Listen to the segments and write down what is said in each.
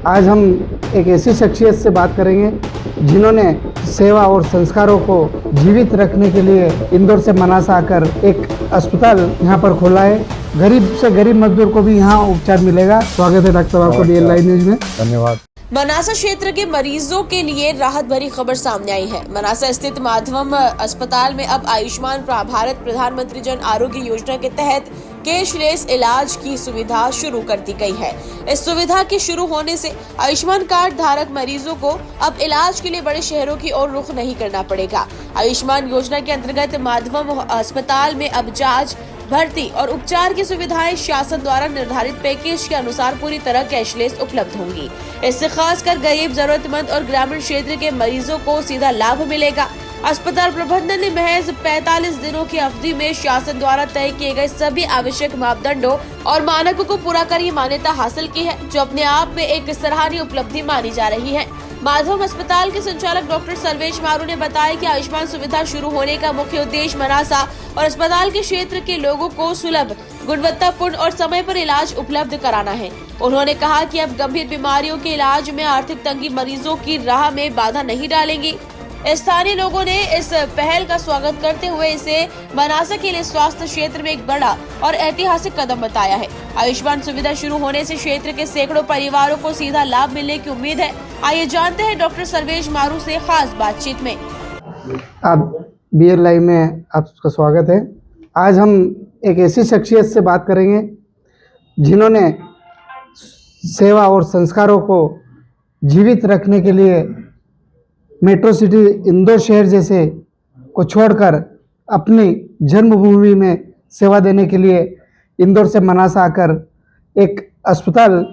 आज हम एक ऐसी शख्सियत से बात करेंगे जिन्होंने सेवा और संस्कारों को जीवित रखने के लिए इंदौर से मनासा आकर एक अस्पताल यहाँ पर खोला है। गरीब से गरीब मजदूर को भी यहाँ उपचार मिलेगा। स्वागत है डॉक्टर आपको DL लाइव न्यूज में। धन्यवाद। मनासा क्षेत्र के मरीजों के लिए राहत भरी खबर सामने आई है। मनासा स्थित माधवम अस्पताल में अब आयुष्मान भारत प्रधानमंत्री जन आरोग्य योजना के तहत कैशलेस इलाज की सुविधा शुरू कर दी गई है। इस सुविधा के शुरू होने से आयुष्मान कार्ड धारक मरीजों को अब इलाज के लिए बड़े शहरों की ओर रुख नहीं करना पड़ेगा। आयुष्मान योजना के अंतर्गत माधवम अस्पताल में अब जांच, भर्ती और उपचार की सुविधाएं शासन द्वारा निर्धारित पैकेज के अनुसार पूरी तरह कैशलेस उपलब्ध होंगी। इससे खासकर गरीब, जरूरतमंद और ग्रामीण क्षेत्र के मरीजों को सीधा लाभ मिलेगा। अस्पताल प्रबंधन ने महज 45 दिनों की अवधि में शासन द्वारा तय किए गए सभी आवश्यक मापदंडों और मानकों को पूरा कर ये मान्यता हासिल की है, जो अपने आप में एक सराहनीय उपलब्धि मानी जा रही है। माधवम अस्पताल के संचालक डॉक्टर सर्वेश मारू ने बताया कि आयुष्मान सुविधा शुरू होने का मुख्य उद्देश्य मनासा और अस्पताल के क्षेत्र के लोगों को सुलभ, गुणवत्तापूर्ण और समय पर इलाज उपलब्ध कराना है। उन्होंने कहा कि अब गंभीर बीमारियों के इलाज में आर्थिक तंगी मरीजों की राह में बाधा नहीं डालेंगी। स्थानीय लोगों ने इस पहल का स्वागत करते हुए इसे मनासा के लिए स्वास्थ्य क्षेत्र में एक बड़ा और ऐतिहासिक कदम बताया है। आयुष्मान सुविधा शुरू होने से क्षेत्र के सैकड़ों परिवारों को सीधा लाभ मिलने की उम्मीद है। आइए जानते हैं डॉक्टर सर्वेश मारू से खास बातचीत में। आप BL लाइव में आपका स्वागत है। आज हम एक ऐसी शख्सियत से बात करेंगे जिन्होंने सेवा और संस्कारों को जीवित रखने के लिए मेट्रो सिटी इंदौर शहर जैसे को छोड़कर अपनी जन्मभूमि में सेवा देने के लिए इंदौर से मनासा आकर एक अस्पताल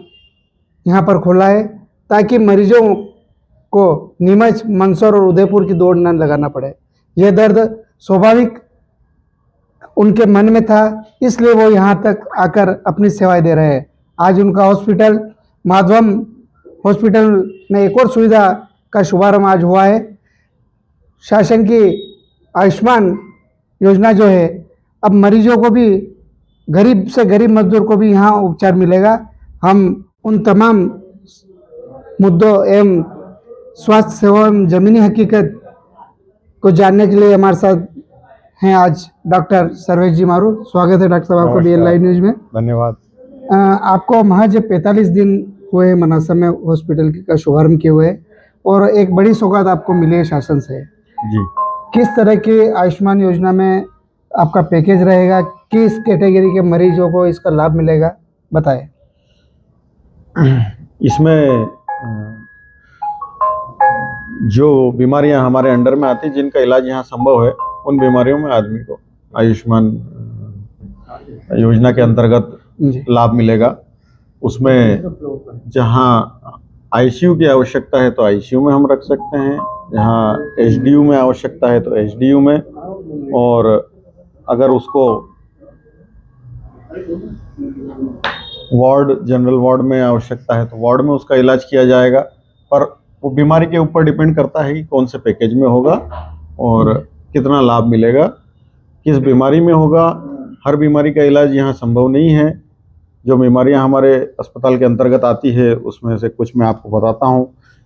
यहाँ पर खोला है, ताकि मरीजों को नीमच, मंदसौर और उदयपुर की दौड़ न लगाना पड़े। यह दर्द स्वाभाविक उनके मन में था, इसलिए वो यहाँ तक आकर अपनी सेवाएं दे रहे हैं। आज उनका हॉस्पिटल माधवम हॉस्पिटल में एक और सुविधा का शुभारंभ आज हुआ है। शासन की आयुष्मान योजना जो है, अब मरीजों को भी, गरीब से गरीब मजदूर को भी यहाँ उपचार मिलेगा। हम उन तमाम मुद्दों एवं स्वास्थ्य सेवा एवं ज़मीनी हकीकत को जानने के लिए हमारे साथ हैं आज डॉक्टर सर्वेश जी मारू। स्वागत है डॉक्टर साहब आपको DL लाइव न्यूज में। धन्यवाद। आपको महज 45 दिन हुए मनासा में हॉस्पिटल का शुभारंभ किए हुए और एक बड़ी सौगात आपको मिली है शासन से जी। किस तरह की आयुष्मान योजना में आपका पैकेज रहेगा, किस कैटेगरी के मरीजों को इसका लाभ मिलेगा, बताएं। इसमें जो बीमारियां हमारे अंडर में आती, जिनका इलाज यहाँ संभव है, उन बीमारियों में आदमी को आयुष्मान योजना के अंतर्गत लाभ मिलेगा। उसमें जहाँ ICU की आवश्यकता है तो ICU में हम रख सकते हैं, जहाँ HDU में आवश्यकता है तो HDU में, और अगर उसको वार्ड, जनरल वार्ड में आवश्यकता है तो वार्ड में उसका इलाज किया जाएगा। पर वो बीमारी के ऊपर डिपेंड करता है कि कौन से पैकेज में होगा और कितना लाभ मिलेगा, किस बीमारी में होगा। हर बीमारी का इलाज यहाँ संभव नहीं है। जो बीमारियां हमारे अस्पताल के अंतर्गत आती है उसमें से कुछ मैं आपको बताता हूं।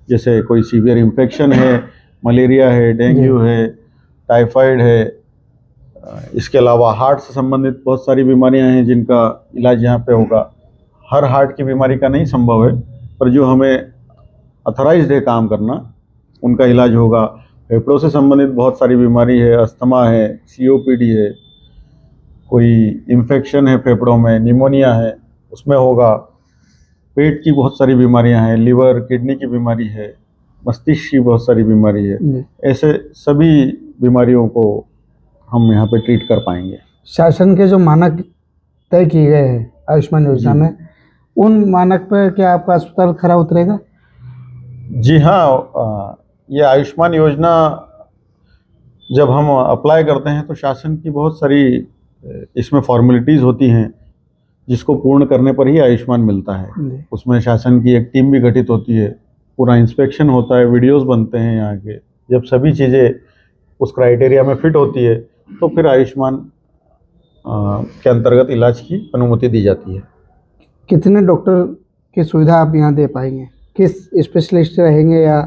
जैसे कोई सीवियर इन्फेक्शन है, मलेरिया है, डेंगू है, टाइफाइड है। इसके अलावा हार्ट से संबंधित बहुत सारी बीमारियां हैं जिनका इलाज यहाँ पे होगा। हर हार्ट की बीमारी का नहीं संभव है, पर जो हमें अथराइज्ड है काम करना, उनका इलाज होगा। फेफड़ों से संबंधित बहुत सारी बीमारी है, अस्थमा है, COPD है, कोई इन्फेक्शन है फेफड़ों में, निमोनिया है, उसमें होगा। पेट की बहुत सारी बीमारियां हैं, लिवर, किडनी की बीमारी है, मस्तिष्क की बहुत सारी बीमारी है। ऐसे सभी बीमारियों को हम यहाँ पे ट्रीट कर पाएंगे। शासन के जो मानक तय किए गए हैं आयुष्मान योजना में, उन मानक पर क्या आपका अस्पताल खरा उतरेगा? जी हाँ, ये आयुष्मान योजना जब हम अप्लाई करते हैं तो शासन की बहुत सारी इसमें फॉर्मेलिटीज़ होती हैं, जिसको पूर्ण करने पर ही आयुष्मान मिलता है। उसमें शासन की एक टीम भी गठित होती है, पूरा इंस्पेक्शन होता है, वीडियोस बनते हैं यहाँ के। जब सभी चीज़ें उस क्राइटेरिया में फिट होती है तो फिर आयुष्मान के अंतर्गत इलाज की अनुमति दी जाती है। कितने डॉक्टर की सुविधा आप यहाँ दे पाएंगे? किस स्पेशलिस्ट रहेंगे या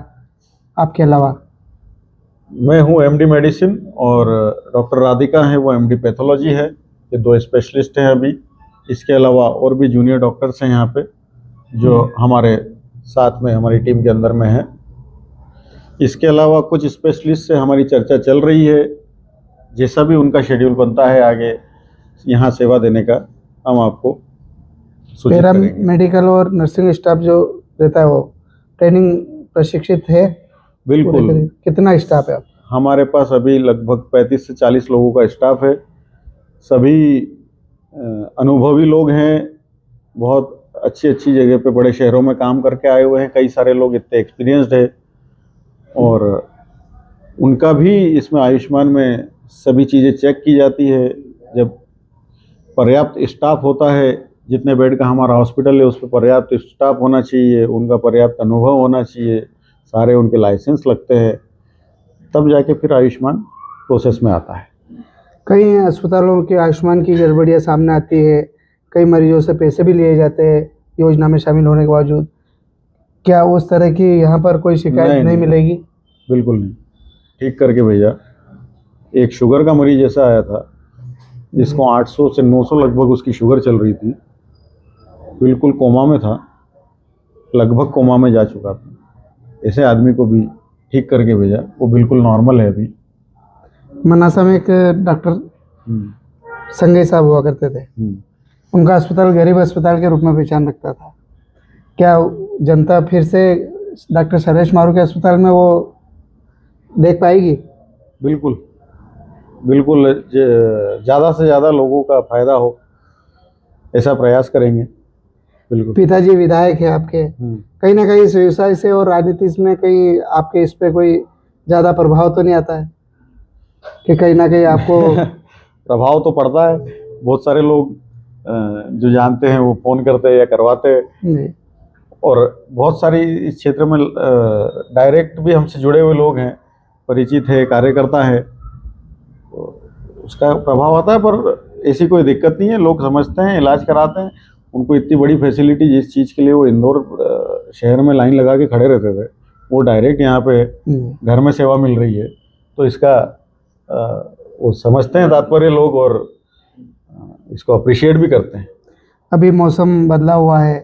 आपके अलावा? मैं हूँ एमडी मेडिसिन और डॉक्टर राधिका है वो एमडी पैथोलॉजी है। ये 2 स्पेशलिस्ट हैं अभी। इसके अलावा और भी जूनियर डॉक्टर्स हैं यहाँ पे जो हमारे साथ में हमारी टीम के अंदर में है। इसके अलावा कुछ स्पेशलिस्ट से हमारी चर्चा चल रही है। जैसा भी उनका शेड्यूल बनता है आगे यहाँ सेवा देने का हम आपको सूचित पैरा करेंगे। मेडिकल और नर्सिंग स्टाफ जो रहता है वो ट्रेनिंग प्रशिक्षित है? पूरे बिल्कुल। करीब कितना स्टाफ है आप? हमारे पास अभी लगभग 35 से 40 लोगों का स्टाफ है। सभी अनुभवी लोग हैं, बहुत अच्छी अच्छी जगह पे बड़े शहरों में काम करके आए हुए हैं। कई सारे लोग इतने एक्सपीरियंस्ड है और उनका भी इसमें आयुष्मान में सभी चीज़ें चेक की जाती है। जब पर्याप्त स्टाफ होता है, जितने बेड का हमारा हॉस्पिटल है उस पर पर्याप्त स्टाफ होना चाहिए, उनका पर्याप्त अनुभव होना चाहिए, सारे उनके लाइसेंस लगते हैं, तब जाके फिर आयुष्मान प्रोसेस में आता है। कई अस्पतालों के आयुष्मान की गड़बड़ियाँ सामने आती है, कई मरीजों से पैसे भी लिए जाते हैं योजना में शामिल होने के बावजूद। क्या उस तरह की यहाँ पर कोई शिकायत नहीं मिलेगी? बिल्कुल नहीं, ठीक करके भेजा। एक शुगर का मरीज ऐसा आया था जिसको 800 से 900 लगभग उसकी शुगर चल रही थी, बिल्कुल कोमा में था, लगभग कोमा में जा चुका था। ऐसे आदमी को भी ठीक करके भेजा, वो बिल्कुल नॉर्मल है अभी। मनासा में एक डॉक्टर संजय साहब हुआ करते थे, उनका अस्पताल गरीब अस्पताल के रूप में पहचान रखता था। क्या जनता फिर से डॉक्टर सुरेश मारू के अस्पताल में वो देख पाएगी? बिल्कुल बिल्कुल, ज़्यादा से ज़्यादा लोगों का फ़ायदा हो ऐसा प्रयास करेंगे। बिल्कुल। पिताजी विधायक है आपके, कहीं ना कहीं इस व्यवसाय से और राजनीति में कहीं आपके इस पे कोई ज़्यादा प्रभाव तो नहीं आता है कि कहीं ना कहीं आपको? प्रभाव तो पड़ता है। बहुत सारे लोग जो जानते हैं वो फ़ोन करते हैं या करवाते हैं, जी। और बहुत सारी इस क्षेत्र में डायरेक्ट भी हमसे जुड़े हुए लोग हैं, परिचित है, कार्यकर्ता है, तो उसका प्रभाव आता है। पर ऐसी कोई दिक्कत नहीं है, लोग समझते हैं, इलाज कराते हैं। उनको इतनी बड़ी फैसिलिटी जिस चीज़ के लिए वो इंदौर शहर में लाइन लगा के खड़े रहते थे, वो डायरेक्ट यहाँ पे घर में सेवा मिल रही है, तो इसका वो समझते हैं तात्पर्य लोग और इसको अप्रिशिएट भी करते हैं। अभी मौसम बदला हुआ है,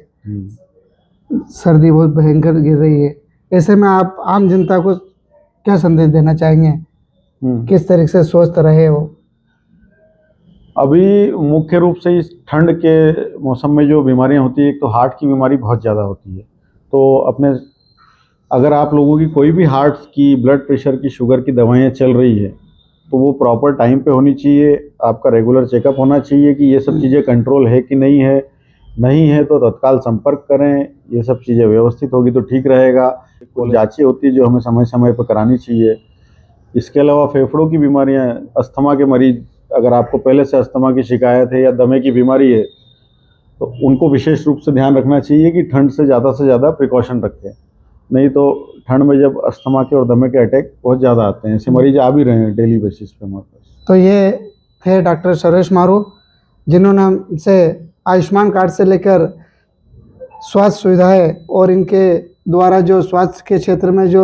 सर्दी बहुत भयंकर गिर रही है, ऐसे में आप आम जनता को क्या संदेश देना चाहेंगे? किस तरीके से स्वस्थ रहे वो? अभी मुख्य रूप से इस ठंड के मौसम में जो बीमारियां होती है, एक तो हार्ट की बीमारी बहुत ज़्यादा होती है। तो अपने अगर आप लोगों की कोई भी हार्ट की, ब्लड प्रेशर की, शुगर की दवाइयाँ चल रही है तो वो प्रॉपर टाइम पे होनी चाहिए। आपका रेगुलर चेकअप होना चाहिए कि ये सब चीज़ें कंट्रोल है कि नहीं है। नहीं है तो तत्काल संपर्क करें। ये सब चीज़ें व्यवस्थित होगी तो ठीक रहेगा। कुछ जांचें होती है जो हमें समय समय पर करानी चाहिए। इसके अलावा फेफड़ों की बीमारियां, अस्थमा के मरीज, अगर आपको पहले से अस्थमा की शिकायत है या दमे की बीमारी है तो उनको विशेष रूप से ध्यान रखना चाहिए कि ठंड से ज़्यादा प्रिकॉशन रखें। नहीं तो ठंड में जब अस्थमा के और दमे के अटैक बहुत ज़्यादा आते हैं, ऐसे मरीज आ भी रहे हैं डेली बेसिस पे हमारे पास। तो ये थे डॉक्टर सुरेश मारू, जिन्होंने हमसे आयुष्मान कार्ड से लेकर स्वास्थ्य सुविधाएं और इनके द्वारा जो स्वास्थ्य के क्षेत्र में जो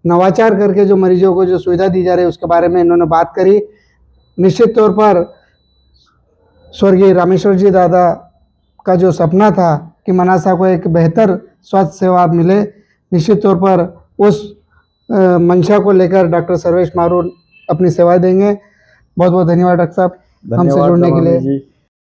नवाचार करके जो मरीजों को जो सुविधा दी जा रही है उसके बारे में इन्होंने बात करी। निश्चित तौर पर स्वर्गीय रामेश्वर जी दादा का जो सपना था कि मनासा को एक बेहतर स्वास्थ्य सेवा मिले, निश्चित तौर पर उस मंशा को लेकर डॉक्टर सुरेश मारू अपनी सेवाएं देंगे। बहुत बहुत धन्यवाद डॉक्टर साहब हमसे जुड़ने के लिए।